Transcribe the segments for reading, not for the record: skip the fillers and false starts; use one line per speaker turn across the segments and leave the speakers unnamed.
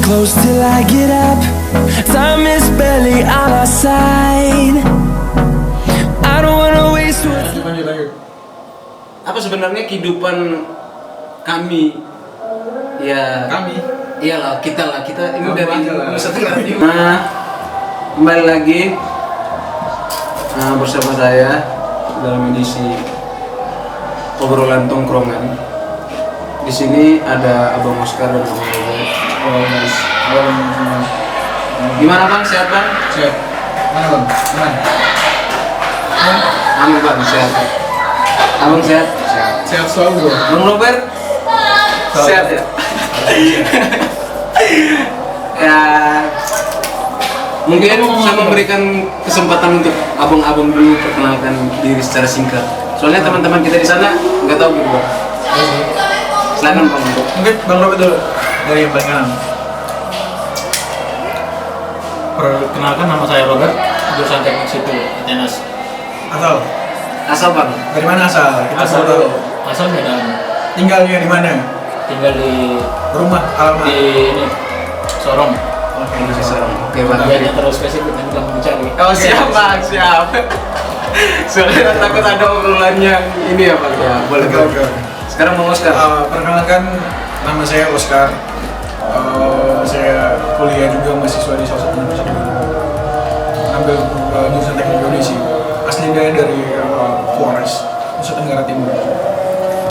close till I get up. Time is barely on our side. I don't wanna waste what's
Lanjut.
Apa sebenarnya kehidupan kami? Ya.
Kami.
Iyalah, kita ini
Kamu
dari
aja lah.
Nusa Tenggara Timur. Nah, kembali lagi bersama saya dalam edisi obrolan tongkrongan. Di sini ada Abang Oscar dan Abang Robert.
Oh, guys. Halo semua.
Gimana Bang? Sehat Bang?
Siap. Mana bang? Mana?
Amin Bang, sehat. Abang sehat?
Sehat selalu bro.
Bang Robert? Sehat ya? Ya, mungkin saya memberikan kesempatan untuk abang-abang dulu perkenalkan diri secara singkat. Soalnya teman-teman kita di sana nggak tahu gitu Bang. Silakan Bang.
Mungkin Bang Robert dulu dari yang paling kanan.
Perkenalkan, nama saya Robert, jurusan Teknik Sipil Atenas.
Asal Bang?
Dari mana asal? Kita
Asal
tahu.
asal Medan,
Tinggalnya di mana?
tinggal di
Rumah alamat.
ini Sorong.
Oke.
Oke Bang.
Biarnya terlalu spesifik nanti kamu mencari.
Oh siap Bang, siap. Soalnya takut ada obrolan yang ini ya Bang ya. Boleh Bang.
Oke.
Sekarang Bang Oscar.
Perkenalkan, nama saya Oscar. Saya kuliah juga mahasiswa di salah satu universitas di Bandung. Ambil jurusan teknik geodesi. Aslinya dari Flores, Nusa Tenggara Timur.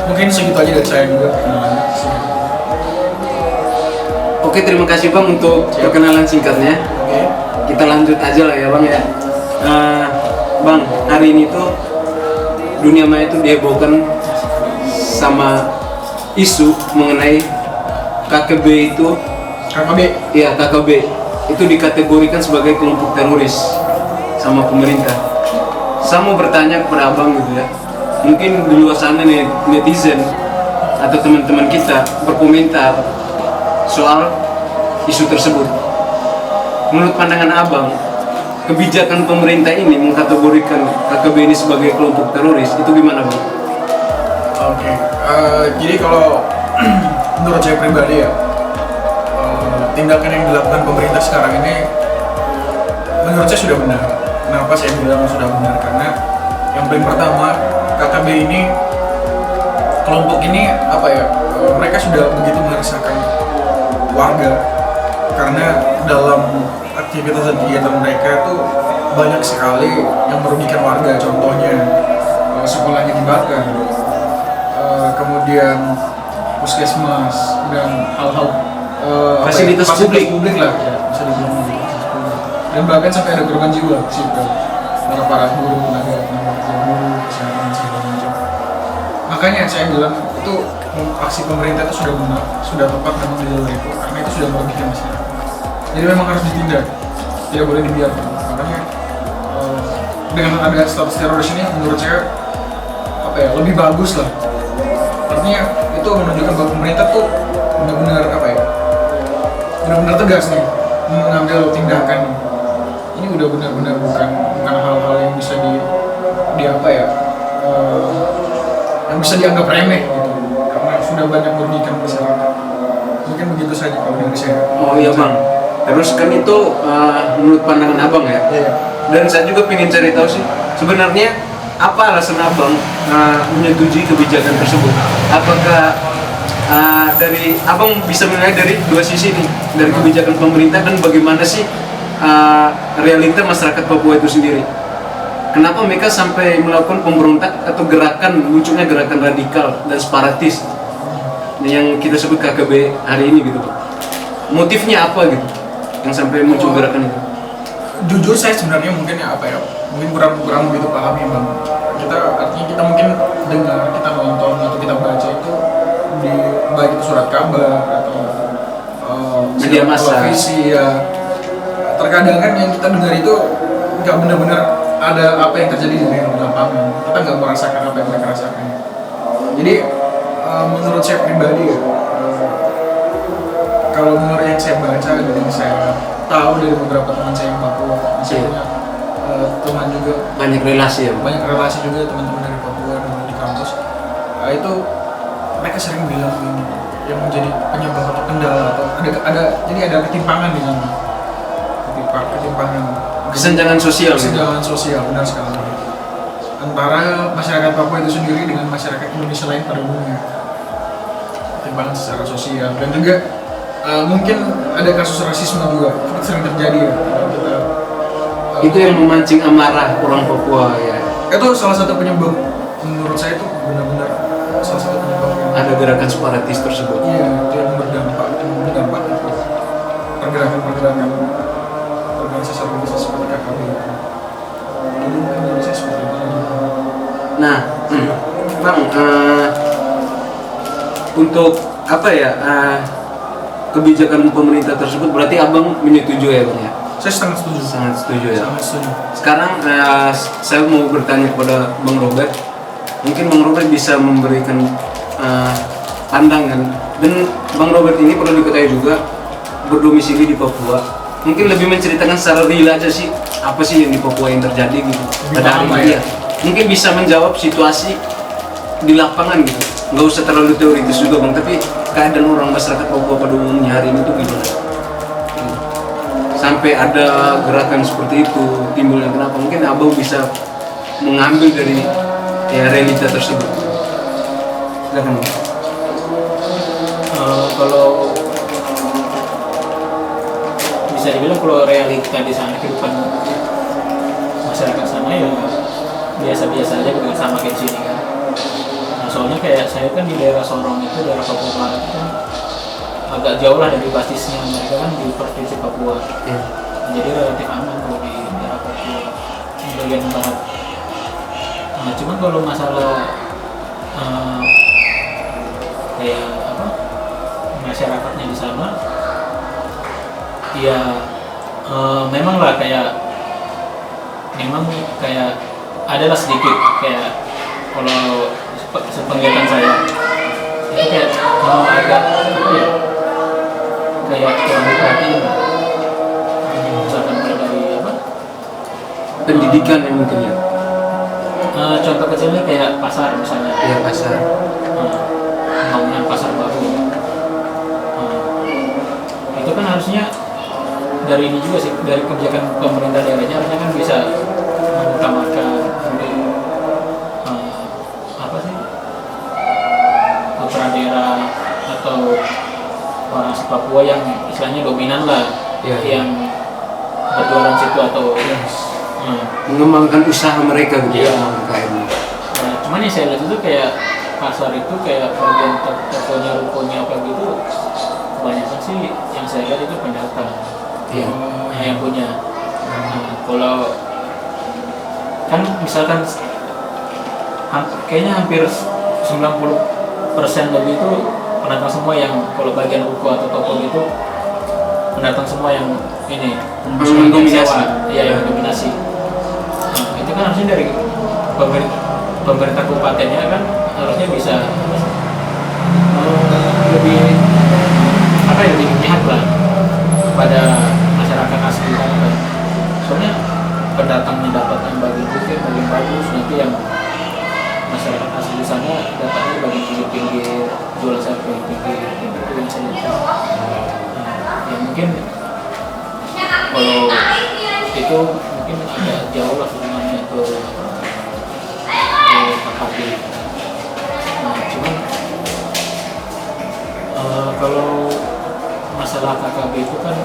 Mungkin segitu aja dari saya juga perkenalannya.
Oke, terima kasih Bang untuk perkenalan singkatnya.
Oke.
Kita lanjut aja lah ya Bang ya. Bang, hari ini tuh dunia maya itu dihebohkan sama isu mengenai KKB itu.
KKB.
Iya, KKB itu dikategorikan sebagai kelompok teroris sama pemerintah. Saya mau bertanya kepada Abang gitu ya. Mungkin di luar sana nih netizen atau teman-teman kita berkomentar soal isu tersebut. Menurut pandangan Abang, kebijakan pemerintah ini mengkategorikan KKB ini sebagai kelompok teroris, itu gimana Bang?
Oke. Jadi kalau menurut saya pribadi ya, tindakan yang dilakukan pemerintah sekarang ini menurut saya sudah benar. Kenapa saya bilang sudah benar? Karena yang paling pertama, KKB ini, kelompok ini apa ya, mereka sudah begitu meresahkan warga karena dalam aktivitas dan kegiatan mereka itu banyak sekali yang merugikan warga. Contohnya sekolahnya dibakar, kemudian puskesmas dan hal-hal
Fasilitas publik
lah ya, bisa dibilang fasilitas publik. Dan bahkan sampai ada korban jiwa sipil para guru, tenaga kerja guru, kesehatan segala macam. Makanya saya bilang itu aksi pemerintah itu sudah benar, sudah tepat memang di jalur itu, karena itu sudah merugikan masyarakat. Jadi memang harus ditindak, tidak boleh dibiarkan. Makanya dengan ada status teroris ini menurut saya apa ya, lebih bagus lah. Artinya itu menunjukkan bahwa pemerintah tuh benar-benar apa ya, benar-benar tegas nih mengambil tindakan. Ini udah benar-benar bukan hal-hal yang bisa di apa ya, yang bisa dianggap remeh gitu, karena sudah banyak merugikan masyarakat. Mungkin begitu saja kalau dari saya.
Oh iya Bang, terus kan itu menurut pandangan Abang ya.
Iya.
Dan saya juga ingin cari tahu sih, sebenarnya apa alasan Abang menyetujui kebijakan tersebut? Apakah dari Abang bisa menilai dari dua sisi nih, dari kebijakan pemerintah dan bagaimana sih realita masyarakat Papua itu sendiri? Kenapa mereka sampai melakukan pemberontak atau munculnya gerakan radikal dan separatis yang kita sebut KKB hari ini gitu Pak? Motifnya apa gitu yang sampai muncul gerakan itu?
Jujur saya sebenarnya mungkin ya apa ya, mungkin kurang begitu paham ya Bang. Artinya kita mungkin dengar, kita nonton atau kita baca itu di baik itu surat kabar atau
media massa,
televisi ya. Terkadang kan yang kita dengar itu nggak benar-benar ada apa yang terjadi di lapangan. Kita nggak merasakan apa yang mereka rasakan. Jadi menurut saya pribadi ya, kalau menurut yang saya baca dan yang saya tahu dari beberapa teman saya yang Papua, saya punya teman juga
banyak relasi ya,
banyak relasi juga teman-teman dari Papua dan di kampus. Itu mereka sering bilang begini, yang menjadi penyebab atau kendala atau jadi ada ketimpangan di sana, ketimpangan
Kesenjangan sosial.
kesenjangan sosial, benar sekali, antara masyarakat Papua itu sendiri dengan masyarakat Indonesia lain pada umumnya. Ketimpangan secara sosial dan juga mungkin ada kasus rasisme juga sering terjadi ya. Kita,
Itu yang memancing amarah orang Papua ya.
itu salah satu penyebab, menurut saya itu benar-benar salah satu penyebab yang
Ada gerakan separatis tersebut.
iya, itu yang berdampak itu pergerakan organisasi seperti KKB. Jadi mungkin Indonesia seperti itu.
Nah, Bang, untuk apa ya kebijakan pemerintah tersebut berarti abang menyetujui ya Bang ya?
Saya sangat setuju.
Sangat setuju ya.
Sangat setuju.
Sekarang saya mau bertanya kepada Bang Robert, mungkin Bang Robert bisa memberikan pandangan, dan Bang Robert ini perlu diketahui juga berdomisili di Papua. Mungkin lebih menceritakan secara real aja sih, apa sih yang di Papua yang terjadi gitu. Pada hari ini ya. Mungkin bisa menjawab situasi di lapangan gitu. Nggak usah terlalu teoritis juga Bang, tapi keadaan orang masyarakat Papua pada umumnya hari ini tuh gimana? Sampai ada gerakan seperti itu timbulnya, kenapa? Mungkin abang bisa mengambil dari ya realita tersebut. Silakan Bang.
Kalau bisa dibilang kalau realita di sana, kehidupan masyarakat sana ya biasa-biasa aja, bukan sama kayak di sini kan. Nah, soalnya kayak saya kan di daerah Sorong itu, daerah Papua Barat itu kan agak jauh lah dari basisnya, mereka kan di provinsi Papua.
Ya.
Jadi relatif aman kalau di daerah Papua di bagian barat. Nah, cuman kalau masalah kayak apa, masyarakatnya di sana ya memang kayak adalah sedikit kayak, kalau sepenglihatan saya itu kayak agak apa ya, kayak kurang diperhatiin, misalkan mulai dari apa,
Pendidikan yang mungkin ya.
contoh kecilnya kayak pasar misalnya.
Ya pasar.
Pembangunan pasar baru. Itu kan harusnya dari ini juga sih, dari kebijakan pemerintah daerahnya harusnya kan bisa mengutamakan apa sih, putra daerah atau orang asli Papua yang istilahnya dominan lah,
Ya.
yang berjualan situ atau
Mengembangkan usaha mereka gitu
Iya.
ya, UMKM.
Nah, cuman yang saya lihat itu kayak pasar itu kayak bagian tokonya, rukonya apa gitu, kebanyakan sih yang saya lihat itu pendatang.
Iya.
Yang punya. Nah, kalau kan misalkan kayaknya hampir 90% lebih itu pendatang semua, yang kalau bagian ruko atau toko gitu pendatang semua yang ini
Mendominasi.
Iya, yang dominasi. Nah, itu kan harusnya dari pemerintah kabupatennya kan harusnya bisa lebih apa ya, lebih memihak lah pada masyarakat asli kan. Soalnya pendatangnya dapat yang bagian bukit, bagian bagus, nanti yang masyarakat asli di sana datangnya bagian pinggir-pinggir, jual sayur pinggir-pinggir, itu yang saya lihat. Ya mungkin kalau itu mungkin agak jauh lah hubungannya ke KKB. Nah, cuman kalau masalah KKB itu kan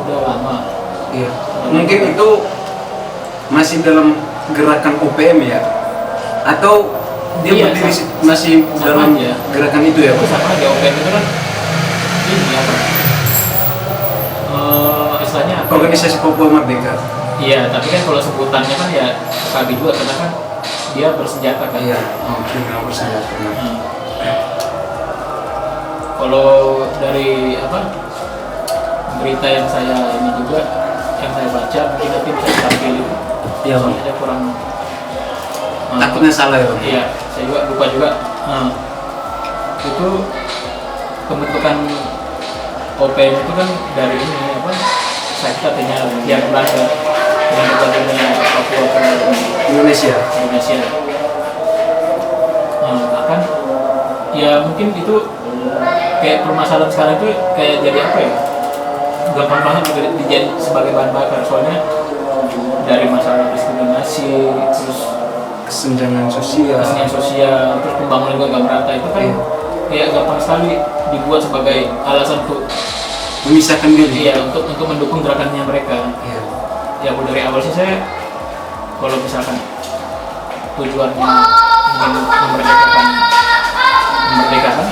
udah lama.
Iya. Mungkin itu masih dalam gerakan OPM ya, atau dia
Iya,
berdiri
sama-
masih
sama
dalam
aja.
gerakan itu ya
Itu
Pak?
sama aja, OPM itu kan ini apa? Istilahnya apa?
Organisasi Papua Merdeka.
Iya, tapi kan kalau sebutannya kan ya KKB juga, karena kan dia bersenjata kan.
Iya. Oh, kriminal bersenjata.
Hmm. Kalau dari apa, berita yang saya ini juga, yang saya baca, mungkin nanti bisa ditampil itu.
Iya, Bang.
Soalnya saya kurang
Takutnya salah ya Bang?
iya, saya juga lupa juga. Itu pembentukan OPM itu kan dari ini apa, saya katanya yang Belanda yang bergabungnya Papua ke
Indonesia.
Indonesia. Bahkan mungkin itu kayak permasalahan sekarang itu kayak jadi apa ya, gampang banget juga dijadi sebagai bahan bakar, soalnya dari masalah diskriminasi, terus
Kesenjangan sosial.
terus pembangunan juga nggak merata, itu kan kayak gampang sekali dibuat sebagai alasan untuk
Memisahkan diri.
iya untuk mendukung gerakannya mereka.
Iya.
Ya aku dari awal sih saya kalau misalkan tujuannya ingin memerdekakan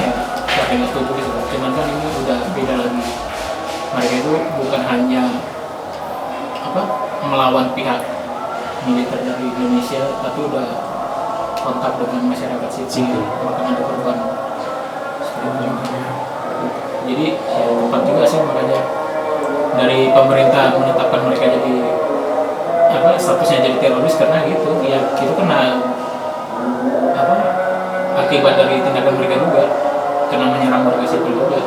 ya saya nggak setuju gitu. Cuman kan ini udah beda lagi. Mereka itu bukan hanya melawan pihak militer dari Indonesia, tapi udah kontak dengan masyarakat sipil, bahkan ada korban. Jadi ya tepat juga sih makanya dari pemerintah menetapkan mereka jadi statusnya jadi teroris, karena gitu ya itu kena akibat dari tindakan mereka juga, kena menyerang warga sipil juga.